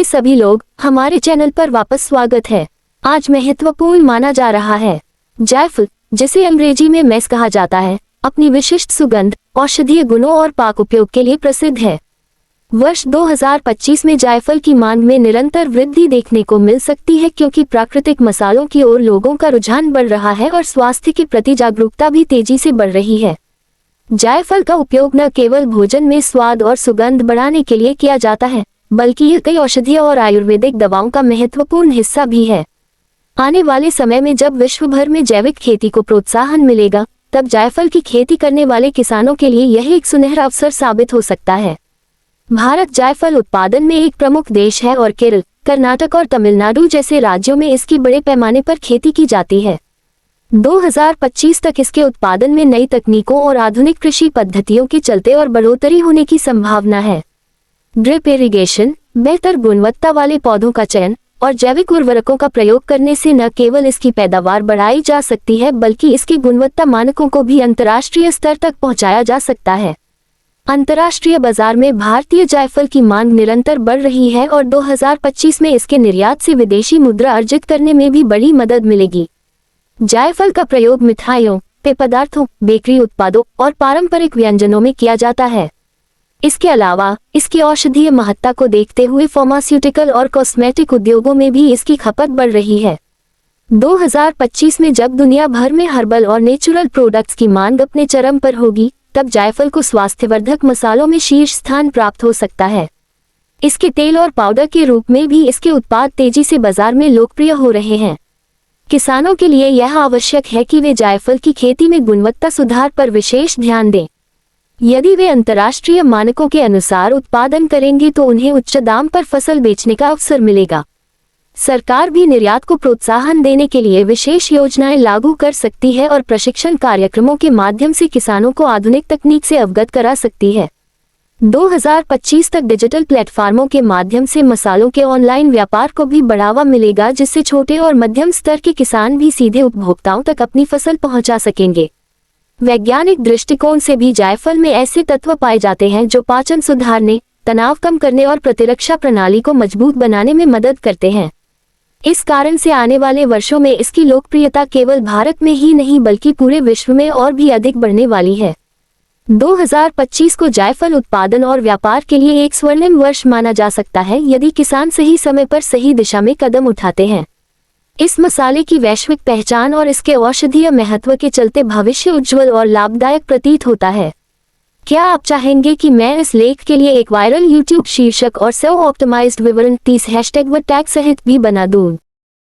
सभी लोग, हमारे चैनल पर वापस स्वागत है। आज महत्वपूर्ण माना जा रहा है। जायफल, जिसे अंग्रेजी में मेस कहा जाता है, अपनी विशिष्ट सुगंध, औषधीय गुणों और पाक उपयोग के लिए प्रसिद्ध है। वर्ष 2025 में जायफल की मांग में निरंतर वृद्धि देखने को मिल सकती है क्योंकि प्राकृतिक मसालों की ओर लोगों का रुझान बढ़ रहा है और स्वास्थ्य के प्रति जागरूकता भी तेजी से बढ़ रही है। जायफल का उपयोग न केवल भोजन में स्वाद और सुगंध बढ़ाने के लिए किया जाता है, बल्कि यह कई औषधीय और आयुर्वेदिक दवाओं का महत्वपूर्ण हिस्सा भी है। आने वाले समय में जब विश्व भर में जैविक खेती को प्रोत्साहन मिलेगा, तब जायफल की खेती करने वाले किसानों के लिए यह एक सुनहरा अवसर साबित हो सकता है। भारत जायफल उत्पादन में एक प्रमुख देश है और केरल, कर्नाटक और तमिलनाडु जैसे राज्यों में इसकी बड़े पैमाने पर खेती की जाती है। 2025 तक इसके उत्पादन में नई तकनीकों और आधुनिक कृषि पद्धतियों के चलते और बढ़ोतरी होने की संभावना है। ड्रिप इरिगेशन, बेहतर गुणवत्ता वाले पौधों का चयन और जैविक उर्वरकों का प्रयोग करने से न केवल इसकी पैदावार बढ़ाई जा सकती है, बल्कि इसकी गुणवत्ता मानकों को भी अंतर्राष्ट्रीय स्तर तक पहुंचाया जा सकता है। अंतर्राष्ट्रीय बाजार में भारतीय जायफल की मांग निरंतर बढ़ रही है और 2025 में इसके निर्यात से विदेशी मुद्रा अर्जित करने में भी बड़ी मदद मिलेगी। जायफल का प्रयोग मिठाइयों, पेय पदार्थों, बेकरी उत्पादों और पारंपरिक व्यंजनों में किया जाता है। इसके अलावा इसकी औषधीय महत्ता को देखते हुए फार्मास्यूटिकल और कॉस्मेटिक उद्योगों में भी इसकी खपत बढ़ रही है। 2025 में जब दुनिया भर में हर्बल और नेचुरल प्रोडक्ट्स की मांग अपने चरम पर होगी, तब जायफल को स्वास्थ्यवर्धक मसालों में शीर्ष स्थान प्राप्त हो सकता है। इसके तेल और पाउडर के रूप में भी इसके उत्पाद तेजी से बाजार में लोकप्रिय हो रहे हैं। किसानों के लिए यह आवश्यक है कि वे जायफल की खेती में गुणवत्ता सुधार पर विशेष ध्यान दें। यदि वे अंतर्राष्ट्रीय मानकों के अनुसार उत्पादन करेंगे तो उन्हें उच्च दाम पर फसल बेचने का अवसर मिलेगा। सरकार भी निर्यात को प्रोत्साहन देने के लिए विशेष योजनाएं लागू कर सकती है और प्रशिक्षण कार्यक्रमों के माध्यम से किसानों को आधुनिक तकनीक से अवगत करा सकती है। 2025 तक डिजिटल प्लेटफार्मों के माध्यम से मसालों के ऑनलाइन व्यापार को भी बढ़ावा मिलेगा, जिससे छोटे और मध्यम स्तर के किसान भी सीधे उपभोक्ताओं तक अपनी फसल पहुंचा सकेंगे। वैज्ञानिक दृष्टिकोण से भी जायफल में ऐसे तत्व पाए जाते हैं जो पाचन सुधारने, तनाव कम करने और प्रतिरक्षा प्रणाली को मजबूत बनाने में मदद करते हैं। इस कारण से आने वाले वर्षों में इसकी लोकप्रियता केवल भारत में ही नहीं बल्कि पूरे विश्व में और भी अधिक बढ़ने वाली है। 2025 को जायफल उत्पादन और व्यापार के लिए एक स्वर्णिम वर्ष माना जा सकता है यदि किसान सही समय पर सही दिशा में कदम उठाते हैं। इस मसाले की वैश्विक पहचान और इसके औषधीय महत्व के चलते भविष्य उज्जवल और लाभदायक प्रतीत होता है। क्या आप चाहेंगे कि मैं इस लेख के लिए एक वायरल YouTube शीर्षक और SEO ऑप्टिमाइज्ड विवरण 30 हैशटैग व टैग सहित भी बना दूं?